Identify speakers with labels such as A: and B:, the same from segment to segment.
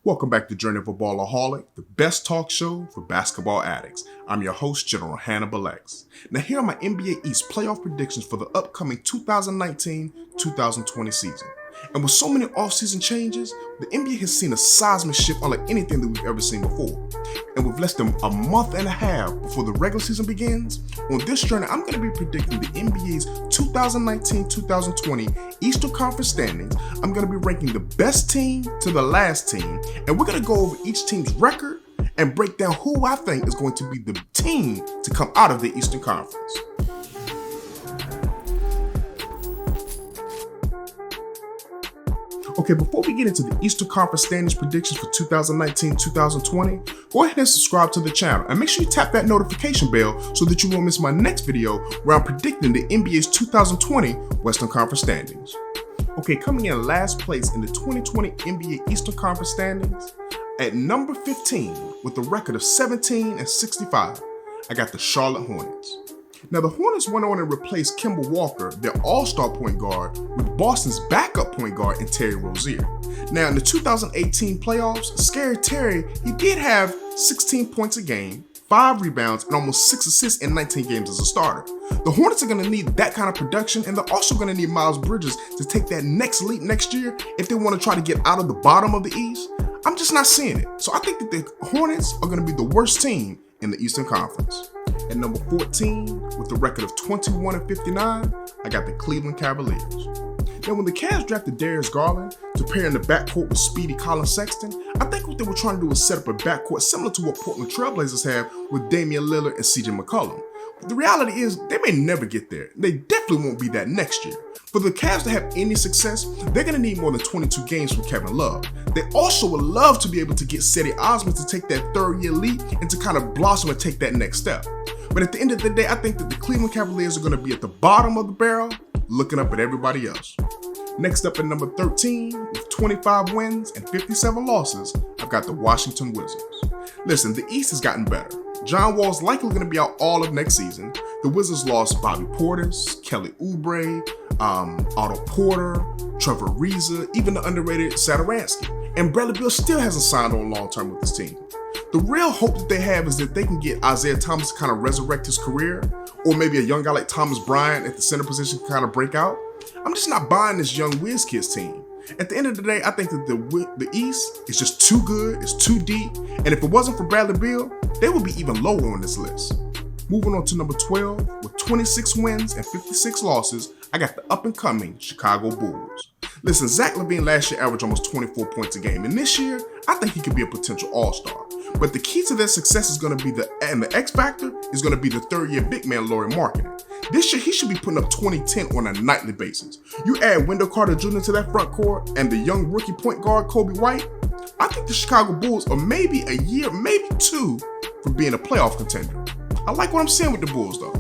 A: Welcome back to Journey of a Ballaholic, the best talk show for basketball addicts. I'm your host, General Hannibal X. Now here are my NBA East playoff predictions for the upcoming 2019-2020 season. And with so many offseason changes, the NBA has seen a seismic shift unlike anything that we've ever seen before. And with less than a month and a half before the regular season begins, on this journey I'm going to be predicting the NBA's 2019-2020 Eastern Conference standings. I'm going to be ranking the best team to the last team, and we're going to go over each team's record and break down who I think is going to be the team to come out of the Eastern Conference. Okay, before we get into the Eastern Conference standings predictions for 2019-2020, go ahead and subscribe to the channel and make sure you tap that notification bell so that you won't miss my next video where I'm predicting the NBA's 2020 Western Conference standings. Okay, coming in last place in the 2020 NBA Eastern Conference standings, at number 15 with a record of 17-65, I got the Charlotte Hornets. Now, the Hornets went on and replaced Kemba Walker, their all-star point guard, with Boston's backup point guard in Terry Rozier. Now, in the 2018 playoffs, Scary Terry, he did have 16 points a game, 5 rebounds, and almost 6 assists in 19 games as a starter. The Hornets are going to need that kind of production, and they're also going to need Miles Bridges to take that next leap next year if they want to try to get out of the bottom of the East. I'm just not seeing it. So I think that the Hornets are going to be the worst team in the Eastern Conference. At number 14, with a record of 21-59, I got the Cleveland Cavaliers. Now, when the Cavs drafted Darius Garland to pair in the backcourt with speedy Colin Sexton, I think what they were trying to do was set up a backcourt similar to what Portland Trailblazers have with Damian Lillard and CJ McCollum. But the reality is, they may never get there. They definitely won't be that next year. For the Cavs to have any success, they're going to need more than 22 games from Kevin Love. They also would love to be able to get Cedi Osman to take that third-year leap and to kind of blossom and take that next step. But at the end of the day, I think that the Cleveland Cavaliers are going to be at the bottom of the barrel, looking up at everybody else. Next up at number 13, with 25 wins and 57 losses, I've got the Washington Wizards. Listen, the East has gotten better. John Wall's likely going to be out all of next season. The Wizards lost Bobby Portis, Kelly Oubre, Otto Porter, Trevor Ariza, even the underrated Satoransky. And Bradley Beal still hasn't signed on long-term with this team. The real hope that they have is that they can get Isaiah Thomas to kind of resurrect his career, or maybe a young guy like Thomas Bryant at the center position can kind of break out. I'm just not buying this young Wiz Kids team. At the end of the day, I think that the East is just too good, it's too deep, and if it wasn't for Bradley Beal, they would be even lower on this list. Moving on to number 12, with 26 wins and 56 losses, I got the up-and-coming Chicago Bulls. Listen, Zach LaVine last year averaged almost 24 points a game, and this year, I think he could be a potential all-star. But the key to their success is going to be the X factor is going to be the third-year big man Lauri Markkanen. This year, he should be putting up 20-10 on a nightly basis. You add Wendell Carter Jr. to that front court and the young rookie point guard Kobe White, I think the Chicago Bulls are maybe a year, maybe two, from being a playoff contender. I like what I'm seeing with the Bulls, though.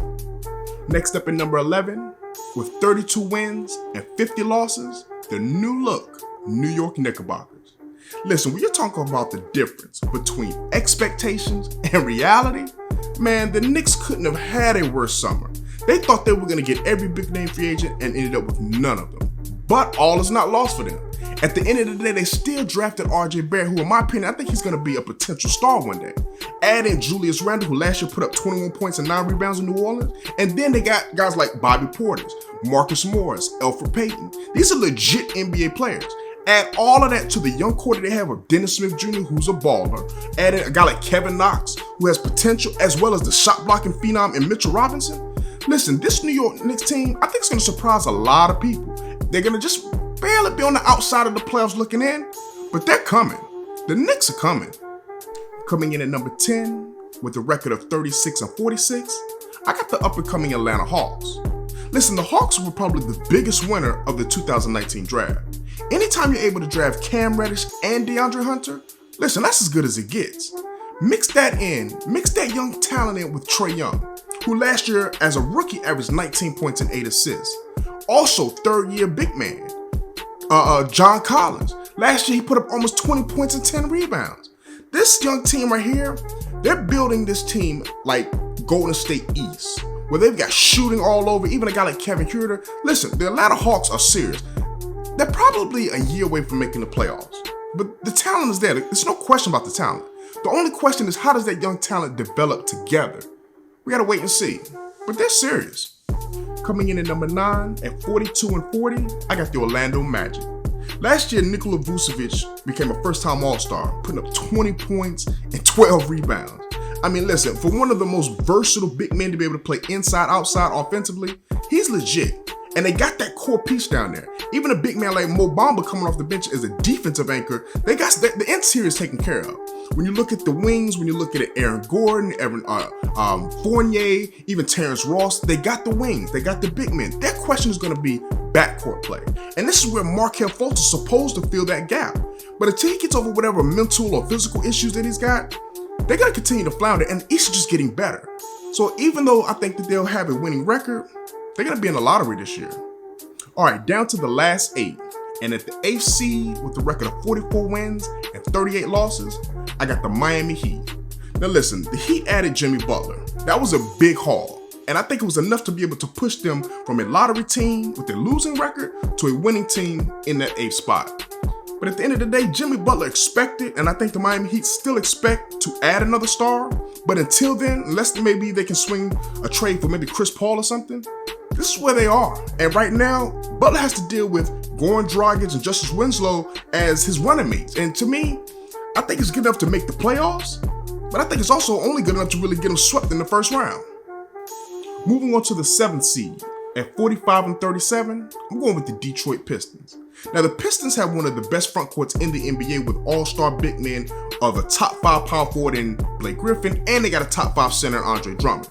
A: Next up in number 11, with 32 wins and 50 losses, the new-look New York Knickerbockers. Listen, when you're talking about the difference between expectations and reality, man, the Knicks couldn't have had a worse summer. They thought they were going to get every big-name free agent and ended up with none of them. But all is not lost for them. At the end of the day, they still drafted RJ Barrett, who in my opinion, I think he's going to be a potential star one day. Add in Julius Randle, who last year put up 21 points and 9 rebounds in New Orleans. And then they got guys like Bobby Portis, Marcus Morris, Elfrid Payton. These are legit NBA players. Add all of that to the young core that they have of Dennis Smith Jr., who's a baller. Add in a guy like Kevin Knox, who has potential, as well as the shot-blocking phenom in Mitchell Robinson. Listen, this New York Knicks team, I think it's going to surprise a lot of people. They're going to just barely be on the outside of the playoffs looking in, but they're coming. The Knicks are coming. Coming in at number 10, with a record of 36-46, I got the up-and-coming Atlanta Hawks. Listen, the Hawks were probably the biggest winner of the 2019 draft. Anytime you're able to draft Cam Reddish and DeAndre Hunter, listen, that's as good as it gets. Mix that young talent in with Trae Young, who last year as a rookie averaged 19 points and 8 assists. Also, third-year big man, John Collins. Last year, he put up almost 20 points and 10 rebounds. This young team right here, they're building this team like Golden State East, where they've got shooting all over, even a guy like Kevin Huerter. Listen, the Atlanta Hawks are serious. They're probably a year away from making the playoffs. But the talent is there. There's no question about the talent. The only question is, how does that young talent develop together? We gotta wait and see. But they're serious. Coming in at number 9 at 42-40, I got the Orlando Magic. Last year, Nikola Vucevic became a first-time All-Star, putting up 20 points and 12 rebounds. I mean, listen, for one of the most versatile big men to be able to play inside, outside, offensively, he's legit. And they got that core piece down there. Even a big man like Mo Bamba coming off the bench as a defensive anchor, they got the interior is taken care of. When you look at the wings, when you look at it, Aaron Gordon, Fournier, even Terrence Ross, they got the wings, they got the big men. Their question is going to be backcourt play. And this is where Markelle Fultz is supposed to fill that gap. But until he gets over whatever mental or physical issues that he's got, they're going to continue to flounder, and the East is just getting better. So even though I think that they'll have a winning record, they're going to be in the lottery this year. All right, down to the last 8. And at the 8th seed with a record of 44 wins and 38 losses, I got the Miami Heat. Now listen, the Heat added Jimmy Butler. That was a big haul. And I think it was enough to be able to push them from a lottery team with a losing record to a winning team in that 8th spot. But at the end of the day, Jimmy Butler expected, and I think the Miami Heat still expect to add another star. But until then, unless maybe they can swing a trade for maybe Chris Paul or something, this is where they are. And right now, Butler has to deal with Goran Dragic and Justice Winslow as his running mates. And to me, I think it's good enough to make the playoffs, but I think it's also only good enough to really get them swept in the first round. Moving on to the 7th seed at 45-37, I'm going with the Detroit Pistons. Now, the Pistons have one of the best front courts in the NBA with all-star big men of a top 5 power forward in Blake Griffin, and they got a top 5 center in Andre Drummond.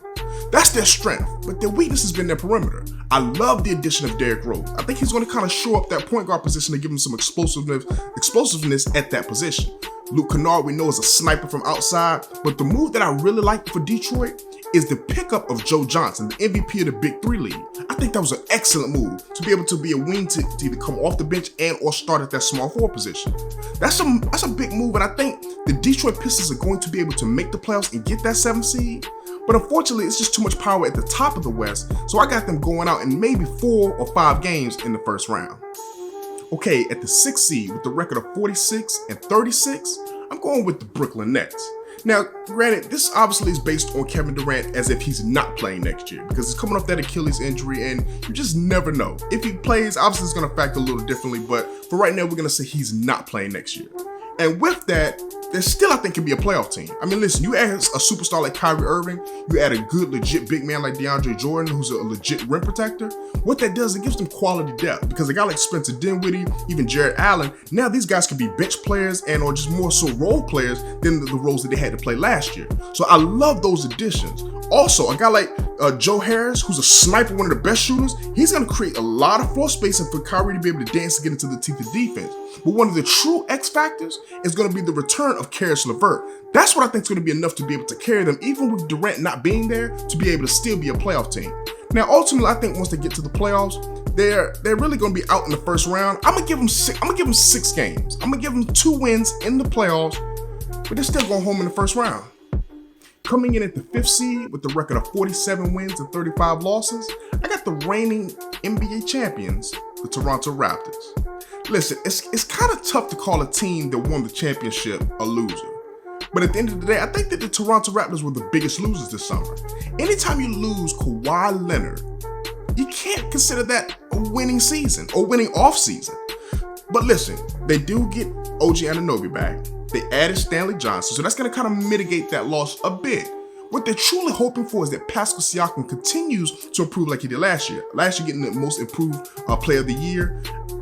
A: That's their strength, but their weakness has been their perimeter. I love the addition of Derrick Rose. I think he's going to kind of shore up that point guard position and give him some explosiveness at that position. Luke Kennard, we know, is a sniper from outside, but the move that I really like for Detroit is the pickup of Joe Johnson, the MVP of the Big 3 League. I think that was an excellent move to be able to be a wing to either come off the bench and or start at that small forward position. That's a big move, and I think the Detroit Pistons are going to be able to make the playoffs and get that 7th seed. But unfortunately, it's just too much power at the top of the West, so I got them going out in maybe 4 or 5 games in the first round. Okay, at the 6th seed with the record of 46-36, I'm going with the Brooklyn Nets. Now, granted, this obviously is based on Kevin Durant as if he's not playing next year because he's coming off that Achilles injury and you just never know. If he plays, obviously it's going to factor a little differently, but for right now, we're going to say he's not playing next year. And with that, there still, I think, can be a playoff team. I mean, listen, you add a superstar like Kyrie Irving, you add a good, legit big man like DeAndre Jordan, who's a legit rim protector. What that does, it gives them quality depth because a guy like Spencer Dinwiddie, even Jared Allen, now these guys can be bench players and or just more so role players than the roles that they had to play last year. So I love those additions. Also, a guy like Joe Harris, who's a sniper, one of the best shooters, he's going to create a lot of floor spacing for Kyrie to be able to dance to get into the teeth of defense. But one of the true X factors is going to be the return of Karis LeVert. That's what I think is going to be enough to be able to carry them, even with Durant not being there, to be able to still be a playoff team. Now, ultimately, I think once they get to the playoffs, they're really going to be out in the first round. I'm gonna give them 6 games. I'm gonna give them 2 wins in the playoffs, but they're still going home in the first round. Coming in at the 5th seed with a record of 47 wins and 35 losses, I got the reigning NBA champions, the Toronto Raptors. Listen, it's kind of tough to call a team that won the championship a loser. But at the end of the day, I think that the Toronto Raptors were the biggest losers this summer. Anytime you lose Kawhi Leonard, you can't consider that a winning season or winning off season. But listen, they do get OG Anunoby back. They added Stanley Johnson, so that's going to kind of mitigate that loss a bit. What they're truly hoping for is that Pascal Siakam continues to improve like he did last year. Last year getting the most improved player of the year.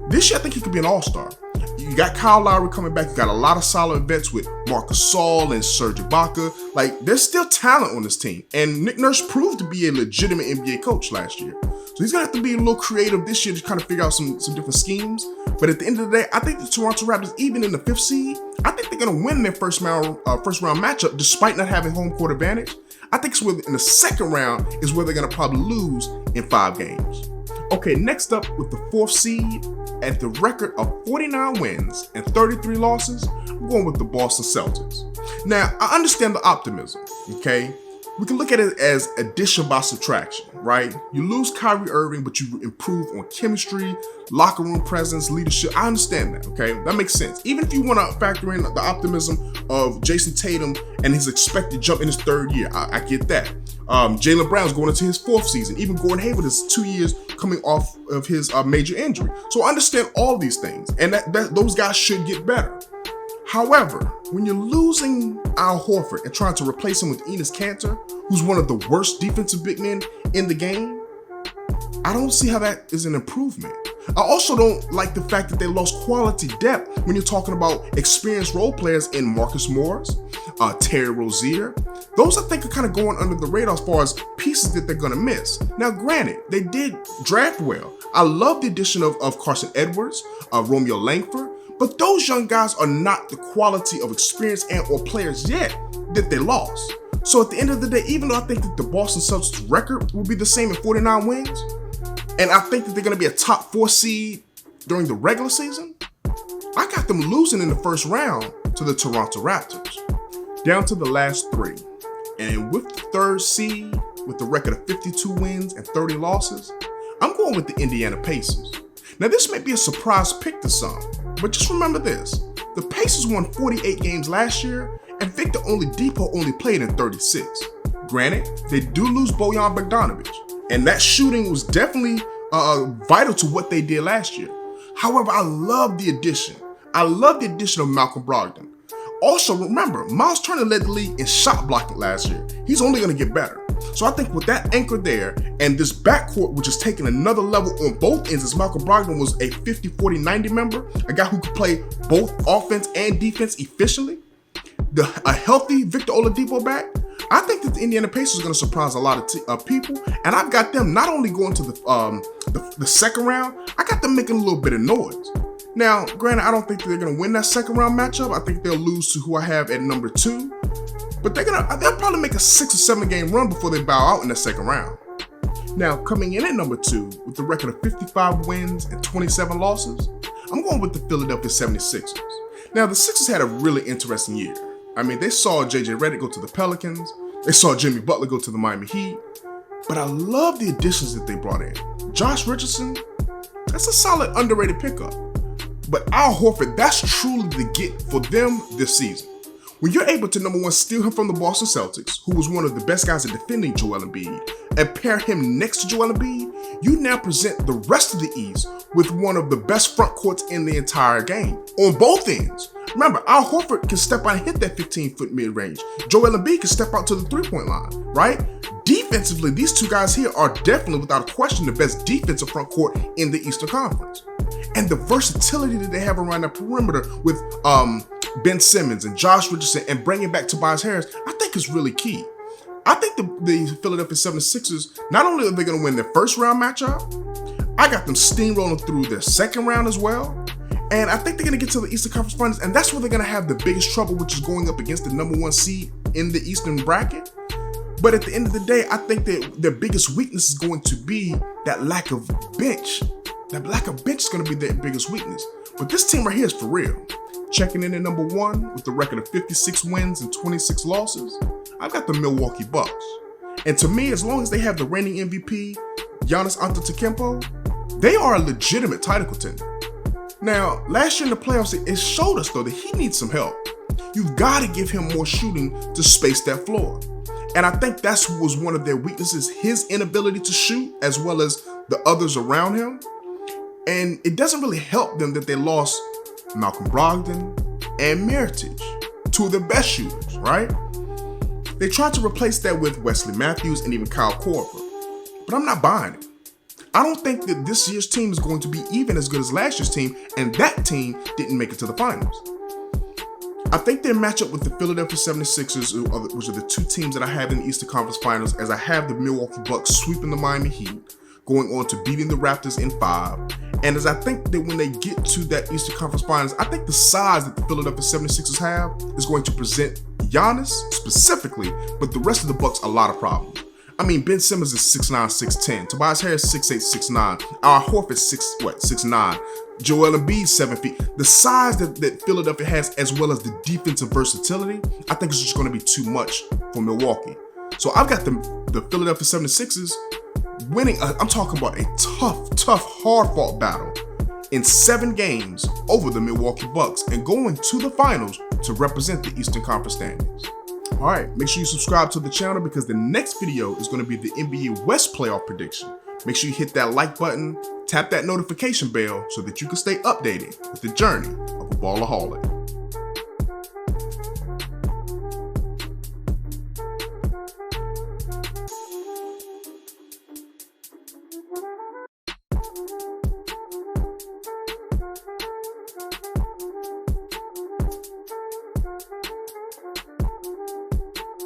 A: This year I think he could be an all-star. You got Kyle Lowry coming back. You got a lot of solid vets with Marc Gasol and Serge Ibaka. Like, there's still talent on this team. And Nick Nurse proved to be a legitimate NBA coach last year. So he's going to have to be a little creative this year to kind of figure out some different schemes. But at the end of the day, I think the Toronto Raptors, even in the 5th seed, I think they're going to win their first round matchup despite not having home court advantage. I think it's in the second round is where they're going to probably lose in 5 games. Okay, next up with the 4th seed at the record of 49 wins and 33 losses, I'm going with the Boston Celtics. Now, I understand the optimism, okay? We can look at it as addition by subtraction, right? You lose Kyrie Irving, but you improve on chemistry, locker room presence, leadership. I understand that, okay? That makes sense. Even if you want to factor in the optimism of Jason Tatum and his expected jump in his third year, I get that. Jaylen Brown's going into his fourth season. Even Gordon Hayward is 2 years coming off of his major injury. So I understand all these things, and that those guys should get better. However, when you're losing Al Horford and trying to replace him with Enes Kanter, who's one of the worst defensive big men in the game, I don't see how that is an improvement. I also don't like the fact that they lost quality depth when you're talking about experienced role players in Marcus Morris, Terry Rozier. Those I think are kind of going under the radar as far as pieces that they're going to miss. Now, granted, they did draft well. I love the addition of Carson Edwards, Romeo Langford, but those young guys are not the quality of experience and or players yet that they lost. So at the end of the day, even though I think that the Boston Celtics record will be the same at 49 wins, and I think that they're going to be a top 4 seed during the regular season, I got them losing in the first round to the Toronto Raptors. Down to the last 3. And with the third seed, with the record of 52 wins and 30 losses, I'm going with the Indiana Pacers. Now this may be a surprise pick to some, but just remember this. The Pacers won 48 games last year, and Victor Oladipo only played in 36. Granted, they do lose Bojan Bogdanovic, and that shooting was definitely vital to what they did last year. However, I love the addition. I love the addition of Malcolm Brogdon. Also, remember, Miles Turner led the league in shot blocking last year. He's only going to get better. So I think with that anchor there and this backcourt, which is taking another level on both ends, as Malcolm Brogdon was a 50-40-90 member, a guy who could play both offense and defense efficiently, a healthy Victor Oladipo back, I think that the Indiana Pacers are going to surprise a lot of people, and I've got them not only going to the second round, I got them making a little bit of noise. Now, granted, I don't think they're going to win that second round matchup. I think they'll lose to who I have at number 2. But they'll probably make a 6 or 7 game run before they bow out in the second round. Now, coming in at number 2 with the record of 55 wins and 27 losses, I'm going with the Philadelphia 76ers. Now, the Sixers had a really interesting year. I mean, they saw JJ Redick go to the Pelicans. They saw Jimmy Butler go to the Miami Heat. But I love the additions that they brought in. Josh Richardson, that's a solid underrated pickup. But Al Horford, that's truly the get for them this season. When you're able to, number 1, steal him from the Boston Celtics, who was one of the best guys at defending Joel Embiid, and pair him next to Joel Embiid, you now present the rest of the East with one of the best front courts in the entire game, on both ends. Remember, Al Horford can step out and hit that 15-foot mid-range. Joel Embiid can step out to the three-point line, right? Defensively, these two guys here are definitely, without a question, the best defensive front court in the Eastern Conference. And the versatility that they have around the perimeter with Ben Simmons and Josh Richardson and bringing back Tobias Harris, I think is really key. I think the Philadelphia 76ers, not only are they going to win their first round matchup, I got them steamrolling through their second round as well. And I think they're going to get to the Eastern Conference Finals, and that's where they're going to have the biggest trouble, which is going up against the number 1 seed in the Eastern bracket. But at the end of the day, I think that their biggest weakness is going to be that lack of bench. That lack of bench is going to be their biggest weakness. But this team right here is for real. Checking in at number 1 with the record of 56 wins and 26 losses, I've got the Milwaukee Bucks. And to me, as long as they have the reigning MVP, Giannis Antetokounmpo, they are a legitimate title contender. Now, last year in the playoffs, it showed us, though, that he needs some help. You've got to give him more shooting to space that floor. And I think that was one of their weaknesses, his inability to shoot, as well as the others around him. And it doesn't really help them that they lost Malcolm Brogdon and Mirotic, 2 of their best shooters, right? They tried to replace that with Wesley Matthews and even Kyle Korver, but I'm not buying it. I don't think that this year's team is going to be even as good as last year's team, and that team didn't make it to the finals. I think their matchup with the Philadelphia 76ers, which are the 2 teams that I have in the Eastern Conference Finals, as I have the Milwaukee Bucks sweeping the Miami Heat, going on to beating the Raptors in 5. And as I think that when they get to that Eastern Conference Finals, I think the size that the Philadelphia 76ers have is going to present Giannis specifically, but the rest of the Bucks a lot of problems. I mean, Ben Simmons is 6'9", 6'10". Tobias Harris 6'8", 6'9". Al Horford 6'9". Joel Embiid 7 feet. The size that Philadelphia has, as well as the defensive versatility, I think is just going to be too much for Milwaukee. So I've got the Philadelphia 76ers winning, I'm talking about a tough, hard-fought battle in 7 games over the Milwaukee Bucks and going to the finals to represent the Eastern Conference standings. All right, make sure you subscribe to the channel because the next video is going to be the NBA West playoff prediction. Make sure you hit that like button, tap that notification bell so that you can stay updated with the journey of a Ballaholic.